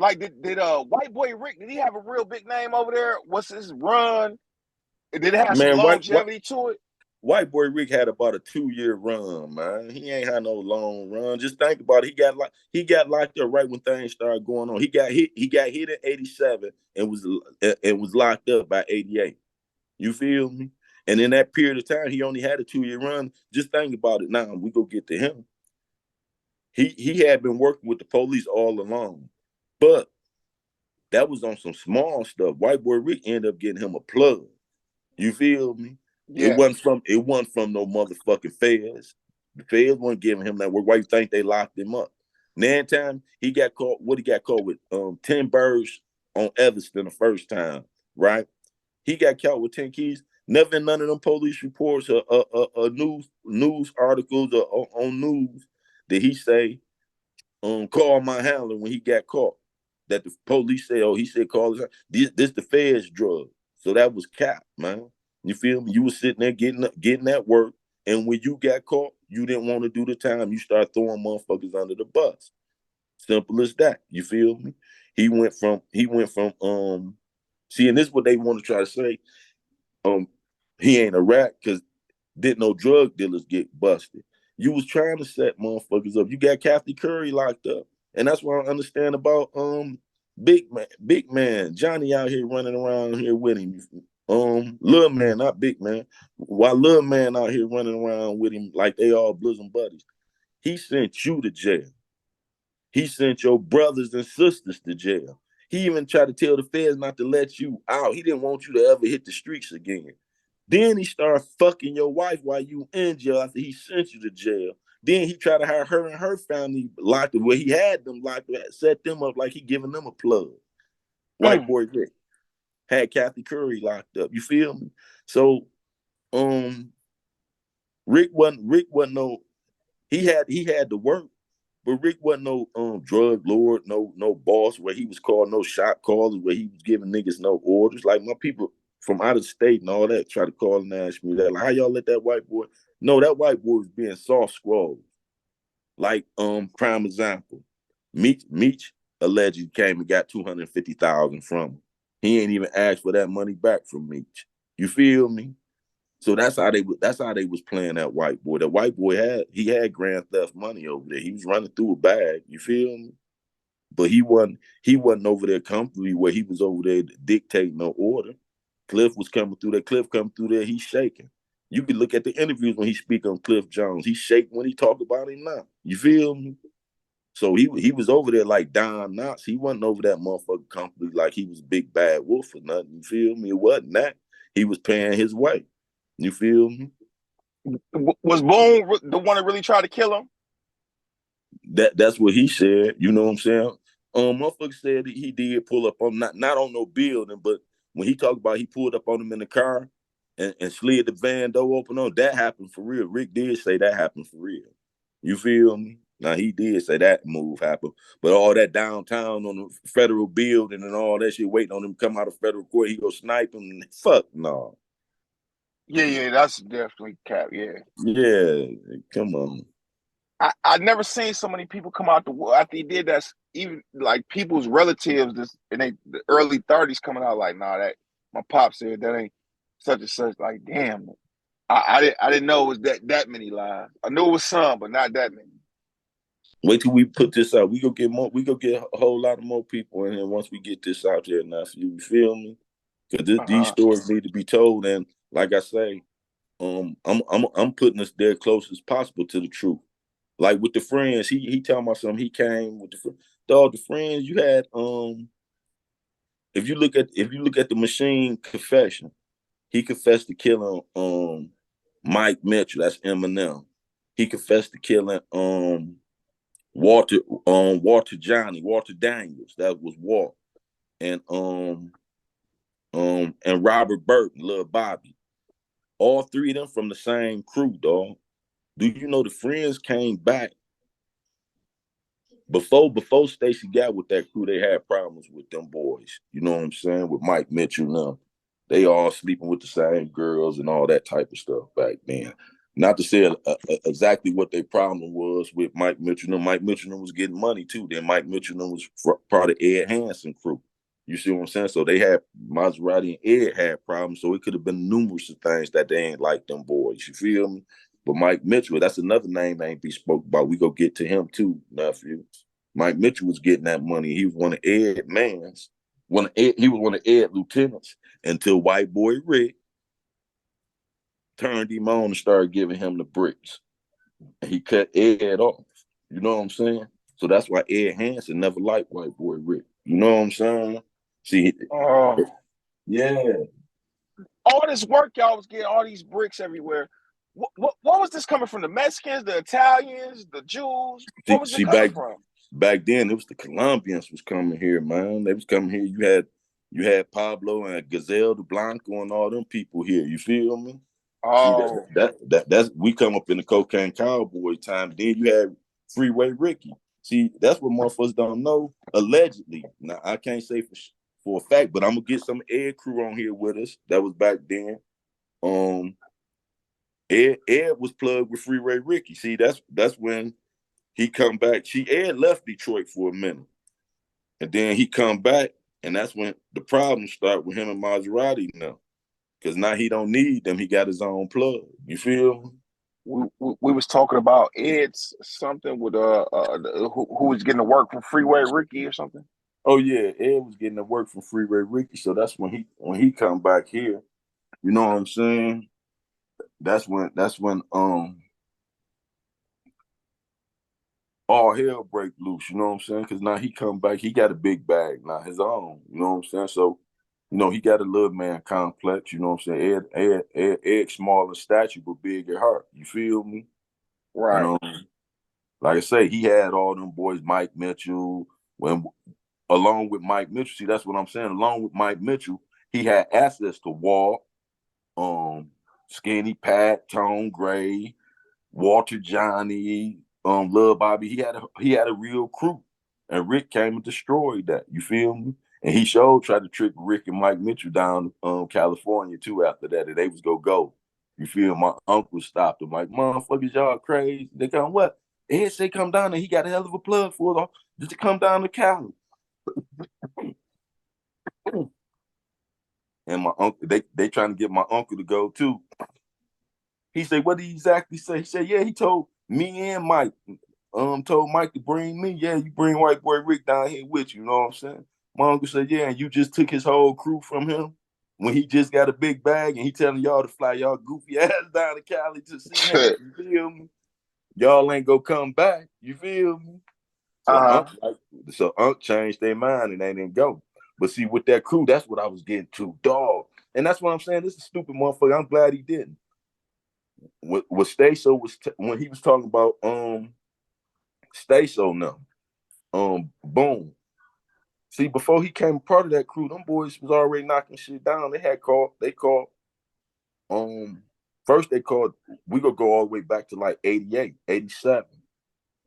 Like, did White Boy Rick, did he have a real big name over there? What's his run? Did it have some Man, longevity to it? White Boy Rick had about a 2-year run, man. He ain't had no long run. Just think about it. He got locked up right when things started going on. He got hit in 87 and was locked up by 88. You feel me? And in that period of time, he only had a 2-year run. Just think about it now. We go get to him. He had been working with the police all along. But that was on some small stuff. White Boy Rick ended up getting him a plug. You feel me? It Yeah. wasn't from no motherfucking feds. The feds weren't giving him that work. Why you think they locked him up? Nan time he got caught. What he got caught with? 10 birds on Evanston the first time, right? He got caught with 10 keys. Never in none of them police reports or news articles or on news did he say, call my handler when he got caught. That the police say, he said call this the feds drug. So that was cap, man. You feel me? You was sitting there getting that work, and when you got caught, you didn't want to do the time. You start throwing motherfuckers under the bus. Simple as that. You feel me? He went from see, and this is what they want to try to say. He ain't a rat because didn't no drug dealers get busted. You was trying to set motherfuckers up. You got Kathy Curry locked up. And that's what I understand about big man, Johnny out here running around here with him. Little man, not big man. While little man out here running around with him like they all bosom buddies. He sent you to jail. He sent your brothers and sisters to jail. He even tried to tell the feds not to let you out. He didn't want you to ever hit the streets again. Then he started fucking your wife while you in jail after he sent you to jail. Then he tried to have her and her family locked up where he had them locked up, set them up like he giving them a plug. White Boy Rick had Kathy Curry locked up. You feel me? So Rick wasn't no he had to work, but Rick wasn't no drug lord, no boss where he was called no shot callers, where he was giving niggas no orders. Like my people from out of state and all that try to call and ask me that. Like, how y'all let that white boy? No, that white boy was being soft scrolled. Like, prime example, Meech allegedly came and got $250,000 from him. He ain't even asked for that money back from Meech. You feel me? So that's how they was playing that white boy. The white boy had grand theft money over there. He was running through a bag. You feel me? But he wasn't over there comfortably where he was over there dictating no order. Cliff was coming through there. Cliff coming through there. He's shaking. You can look at the interviews when he speak on Cliff Jones. He's shaking when he talk about him now. You feel me? So he was over there like Don Knotts. He wasn't over that motherfucker comfortably like he was big bad wolf or nothing. You feel me? It wasn't that. He was paying his way. You feel me? Was Boone the one that really tried to kill him? That's what he said. You know what I'm saying? Motherfucker said that he did pull up on not on no building, but when he talked about he pulled up on him in the car and slid the van door open on, that happened for real. Rick did say that happened for real. You feel me? Now he did say that move happened, but all that downtown on the federal building and all that shit waiting on him to come out of federal court, he go snipe him. Fuck no. Yeah, that's definitely cap. Yeah, come on. I never seen so many people come out the war after he did that. Even like people's relatives in the early 30s coming out like, nah, that my pop said that ain't such and such. Like, damn, I didn't know it was that many lives. I knew it was some, but not that many. Wait till we put this out. We go get a whole lot of more people in here once we get this out there. Now, you feel me? Because these stories need to be told, and like I say, I'm putting us there close as possible to the truth. Like with the friends, he telling me something. He came with the friends you had. If you look at the Machine confession, he confessed to killing Mike Mitchell. That's Eminem. He confessed to killing Walter Daniels. That was Walt. And Robert Burton, Lil Bobby. All three of them from the same crew, dog. Do you know the friends came back before Stacey got with that crew? They had problems with them boys. You know what I'm saying? With Mike Mitchell now. They all sleeping with the same girls and all that type of stuff back then. Not to say exactly what their problem was with Mike Mitchell. Mike Mitchell was getting money too. Then Mike Mitchell was part of Ed Hansen crew. You see what I'm saying? So they had Maserati and Ed had problems. So it could have been numerous of things that they ain't like them boys. You feel me? But Mike Mitchell, that's another name that ain't be spoke about. We go get to him too, nephew. Mike Mitchell was getting that money. He was one of Ed Mans. He was one of Ed lieutenants until white boy Rick turned him on and started giving him the bricks. And he cut Ed off. You know what I'm saying? So that's why Ed Hansen never liked white boy Rick. You know what I'm saying? See, yeah. All this work y'all was getting, all these bricks everywhere. What was this coming from? The Mexicans, the Italians, the Jews? What was it coming from? Back then it was the Colombians was coming here, man. They was coming here. You had Pablo and Gazelle de Blanco and all them people here. You feel me? Oh, See, that's we come up in the cocaine cowboy time. Then you had Freeway Ricky. See, that's what motherfuckers don't know. Allegedly, now I can't say for a fact, but I'm gonna get some Ed crew on here with us. That was back then. Ed was plugged with Freeway Ricky. See, that's when he come back. Ed left Detroit for a minute, and then he come back, and that's when the problems start with him and Maserati now. Because now he don't need them. He got his own plug. You feel me? We was talking about Ed's something with who was getting to work from Freeway Ricky or something. Oh yeah, Ed was getting to work from Freeway Ricky. So that's when he come back here. You know what I'm saying? That's when all hell break loose. You know what I'm saying? Because now he come back. He got a big bag now, his own. You know what I'm saying? So he got a little man complex, you know what I'm saying? Ed small in stature, but big at heart. You feel me? Right. Like I say, he had all them boys, Mike Mitchell, along with Mike Mitchell. See, that's what I'm saying. Along with Mike Mitchell, he had access to Walt, Skinny Pat, Tone Gray, Walter Johnny, Lil Bobby. He had a real crew. And Rick came and destroyed that. You feel me? And he tried to trick Rick and Mike Mitchell down California too after that. And they was go. You feel? My uncle stopped him like, motherfuckers, y'all crazy. They come what? Ed say come down and he got a hell of a plug for them. Just to come down to Cali. And my uncle, they trying to get my uncle to go too. He said, what did he exactly say? He said, yeah, he told me and Mike. Told Mike to bring me. Yeah, you bring white boy Rick down here with you. You know what I'm saying? My uncle said, yeah, and you just took his whole crew from him when he just got a big bag and he telling y'all to fly y'all goofy ass down to Cali to see him. You feel me? Y'all ain't gonna come back. You feel me? So Unc changed their mind and they didn't go. But see, with that crew, that's what I was getting to, dog. And that's what I'm saying. This is a stupid motherfucker. I'm glad he didn't. What Staso was when he was talking about Staso now. Boom. See, before he came part of that crew, them boys was already knocking shit down. They called, first they called, we gonna go all the way back to like 88, 87,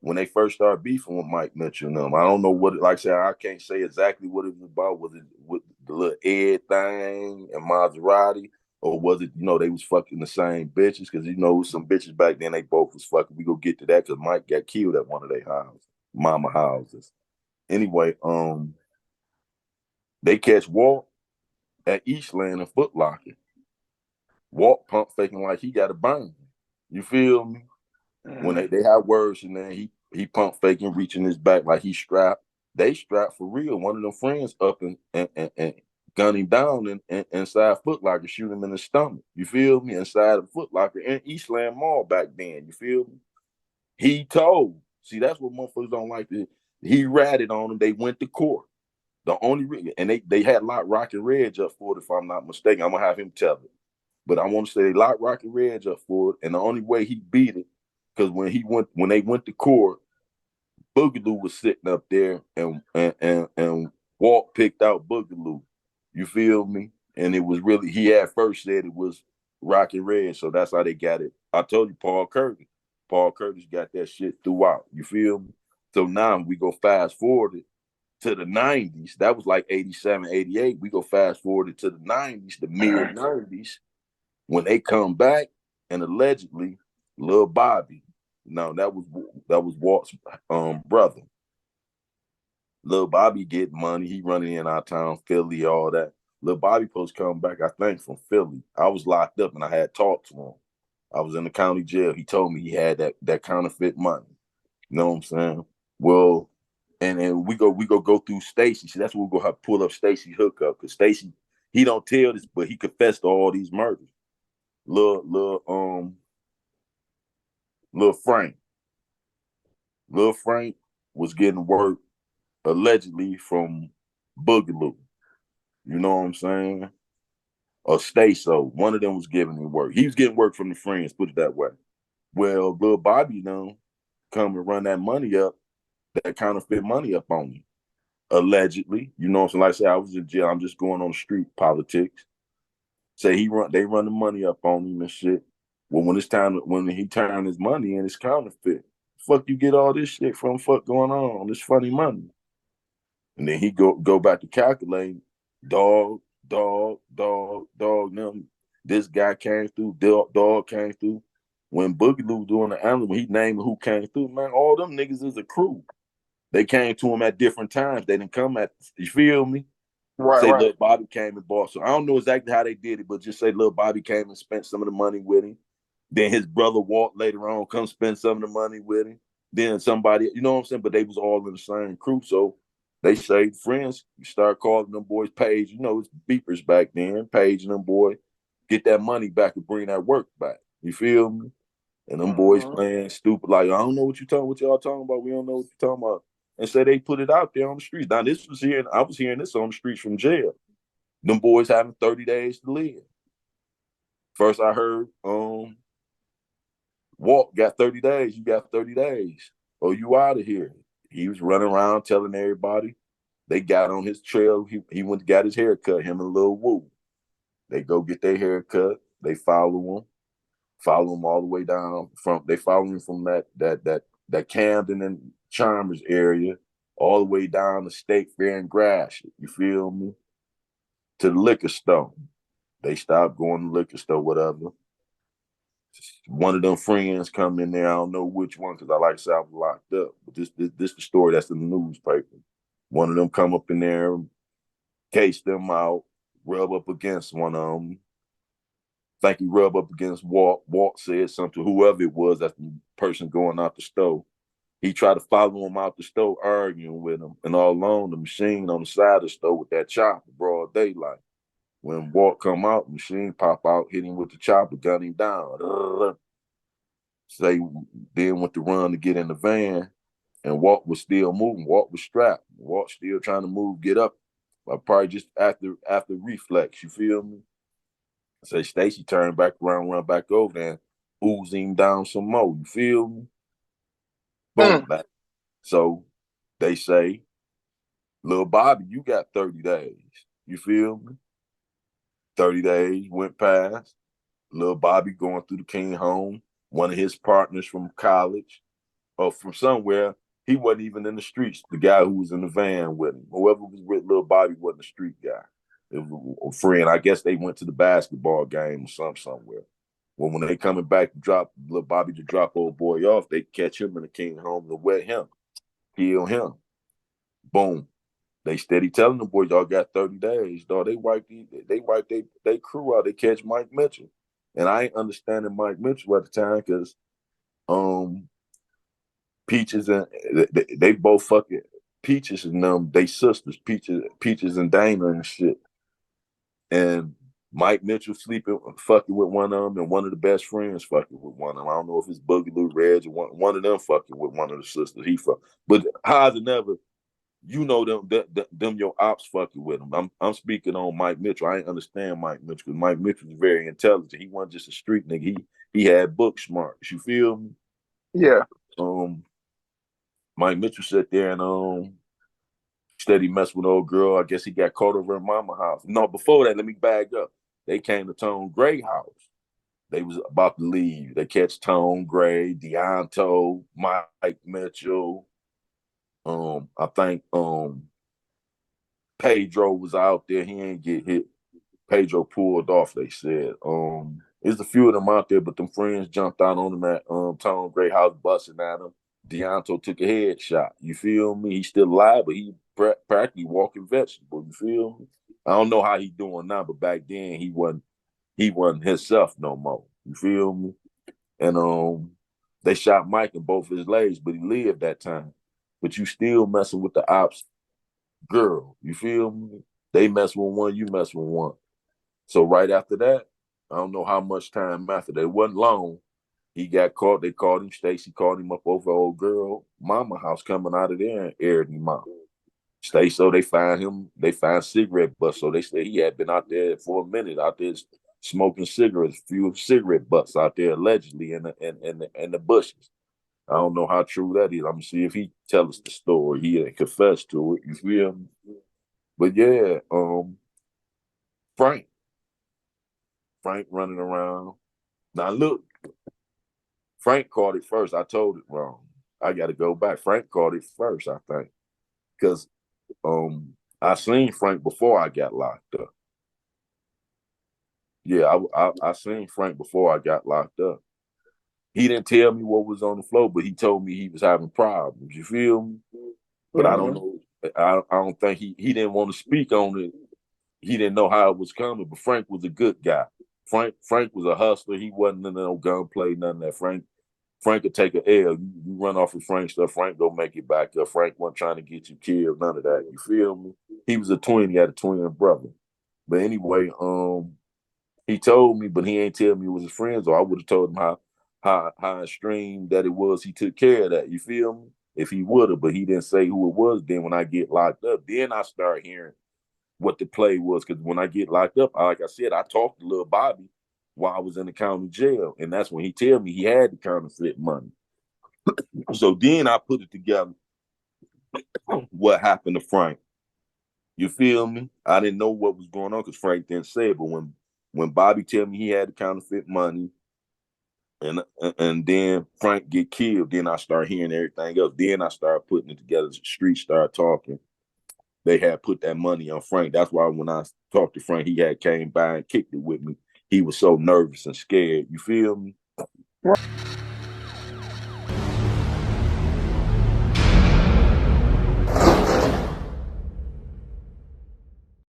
when they first started beefing with Mike Mitchell and them. I don't know what, like I said, I can't say exactly what it was about. Was it with the little Ed thing and Maserati? Or was it, they was fucking the same bitches? Because, some bitches back then, they both was fucking. We go get to that because Mike got killed at one of their houses, mama houses. Anyway, they catch Walt at Eastland and Foot Locker. Walt pump faking like he got a burn. You feel me? When they have words and then he pump faking, reaching his back like he strapped. They strapped for real. One of them friends up and gun him down inside Foot Locker, shoot him in the stomach. You feel me? Inside of Foot Locker in Eastland Mall back then. You feel me? He told. See, that's what motherfuckers don't like. He ratted on them. They went to court. The only and they had locked Rocky Reg up for it, if I'm not mistaken. I'm gonna have him tell it. But I want to say they locked Rocky Reg up for it, and the only way he beat it, because when they went to court, Boogaloo was sitting up there, and Walt picked out Boogaloo. You feel me? And it was really, he had first said it was Rocky Reg, so that's how they got it. I told you, Paul Curtis got that shit throughout. You feel me? So now we go fast forward to the 90s. That was like 87, 88. We go fast forward to the 90s, the mid 90s, when they come back and allegedly Lil Bobby. No, that was Walt's brother. Lil Bobby get money. He running in our town, Philly, all that. Lil Bobby supposed to come back, I think, from Philly. I was locked up and I had talked to him. I was in the county jail. He told me he had that counterfeit money. You know what I'm saying? Well, and then we go through Stacy. See, that's what we're gonna have to pull up Stacy hookup, because Stacy, he don't tell this, but he confessed to all these murders. Lil Frank. Lil Frank was getting work allegedly from Boogaloo. You know what I'm saying? Or Stay-So. One of them was giving him work. He was getting work from the friends, put it that way. Well, Lil Bobby come and run that money up, that counterfeit money up on me. Allegedly. You know what I'm saying? Like I said, I was in jail. I'm just going on the street politics. Say they run the money up on him and shit. Well, when he turned his money in, it's counterfeit. Fuck you get all this shit from? Fuck going on? This funny money. And then he go back to calculating, dog. Now this guy came through, dog came through. When Boogaloo doing the animal, he named who came through. Man, all them niggas is a crew. They came to him at different times. They didn't come at, you feel me? Say Right. Lil Bobby came and bought. So I don't know exactly how they did it, but just say Lil Bobby came and spent some of the money with him. Then his brother Walt later on come spend some of the money with him. Then somebody, you know what I'm saying? But they was all in the same crew. So they say friends, you start calling them boys Page. You know, it's beepers back then. Page and them boys get that money back and bring that work back. You feel me? And them boys playing stupid, like, I don't know what y'all talking about. We don't know what you're talking about. And say they put it out there on the streets. Now I was hearing this on the streets from jail. Them boys having 30 days to live. First I heard Walt got 30 days. You got 30 days. Or you out of here. He was running around telling everybody. They got on his trail. He went and got his hair cut, him and Lil Woo. They go get their hair cut. They follow him all the way down they follow him from that Camden and Chalmers area all the way down to State Fair and Gratiot. You feel me? To the liquor store. They stopped going to the liquor store, whatever. One of them friends come in there. I don't know which one, because I like to say I was locked up. But this the story that's in the newspaper. One of them come up in there, case them out, rub up against one of them. Think he rubbed up against Walt. Walt said something, whoever it was, that's the person going out the store. He tried to follow him out the store, arguing with him. And all along, the machine on the side of the store with that chopper, broad daylight. When Walt come out, the machine pop out, hit him with the chopper, gun him down. Say, then went to run to get in the van, and Walt was still moving. Walt was strapped. Walt still trying to move, get up. Probably just after reflex, you feel me? Say Stacy turned back around, run back over there, and ooze him down some more. You feel me? Boom. So they say, Lil Bobby, you got 30 days. You feel me? 30 days went past. Lil Bobby going through the King home. One of his partners from college or from somewhere, he wasn't even in the streets. The guy who was in the van with him, whoever was with Lil Bobby wasn't a street guy. It was a friend. I guess they went to the basketball game or somewhere. Well, when they coming back to drop Lil Bobby to drop old boy off, they catch him in the King home to wet him, kill him. Boom. They steady telling the boys, y'all got 30 days, dog. They wipe they crew out. They catch Mike Mitchell. And I ain't understanding Mike Mitchell at the time because Peaches and they both fucking Peaches and them, they sisters, Peaches and Dana and shit. And Mike Mitchell fucking with one of them, and one of the best friends fucking with one of them. I don't know if it's Boogaloo Reg or one of them fucking with one of the sisters he fuck. But how's it never, you know them your ops fucking with him. I'm speaking on Mike Mitchell. I ain't understand Mike Mitchell because Mike Mitchell was very intelligent. He wasn't just a street nigga. He had book smarts. You feel me? Yeah. Mike Mitchell sat there and steady mess with old girl. I guess he got caught over at mama house. No, before that, let me back up. They came to Tone Gray house. They was about to leave. They catch Tone Gray, Deonto, Mike Mitchell. I think Pedro was out there. He ain't get hit. Pedro pulled off, they said. There's a few of them out there, but them friends jumped out on him at Tom Gray House busting at him. Deonto took a headshot. You feel me? He's still alive, but he practically walking vegetable. You feel me? I don't know how he doing now, but back then he wasn't himself no more. You feel me? And they shot Mike in both his legs, but he lived that time. But you still messing with the ops girl. You feel me? They mess with one, you mess with one. So right after that, I don't know how much time after that. It wasn't long. He got caught. They called him. Stacy called him up over old girl mama house coming out of there and aired him out. So they find him. They find cigarette butts. So they say he had been out there for a minute, out there smoking cigarettes, few cigarette butts out there allegedly in the bushes. I don't know how true that is. I'm gonna see if he tell us the story. He ain't confessed to it. You feel me? But yeah, Frank running around. Now look, Frank caught it first. I told it wrong. I got to go back. Frank caught it first, I think, because I seen Frank before I got locked up. Yeah, I seen Frank before I got locked up. He didn't tell me what was on the floor, but he told me he was having problems. You feel me? But I don't know. I don't think he didn't want to speak on it. He didn't know how it was coming. But Frank was a good guy. Frank was a hustler. He wasn't in no gunplay, none of that. Frank could take an L. You run off with Frank stuff, Frank go make it back up. Frank wasn't trying to get you killed, none of that. You feel me? He was a twin. He had a twin brother. But anyway, he told me, but he ain't tell me it was his friends, or I would have told him how extreme that it was. He took care of that. You feel me? If he would have, but he didn't say who it was. Then when I get locked up, then I start hearing what the play was. Because when I get locked up, like I said, I talked to little Bobby while I was in the county jail. And that's when he tell me he had the counterfeit money. So then I put it together what happened to Frank. You feel me? I didn't know what was going on because Frank didn't say it. But when Bobby tell me he had the counterfeit money and then Frank get killed, then I start hearing everything else. Then I start putting it together. The street start talking. They had put that money on Frank. That's why when I talked to Frank, he had came by and kicked it with me. He was so nervous and scared. You feel me?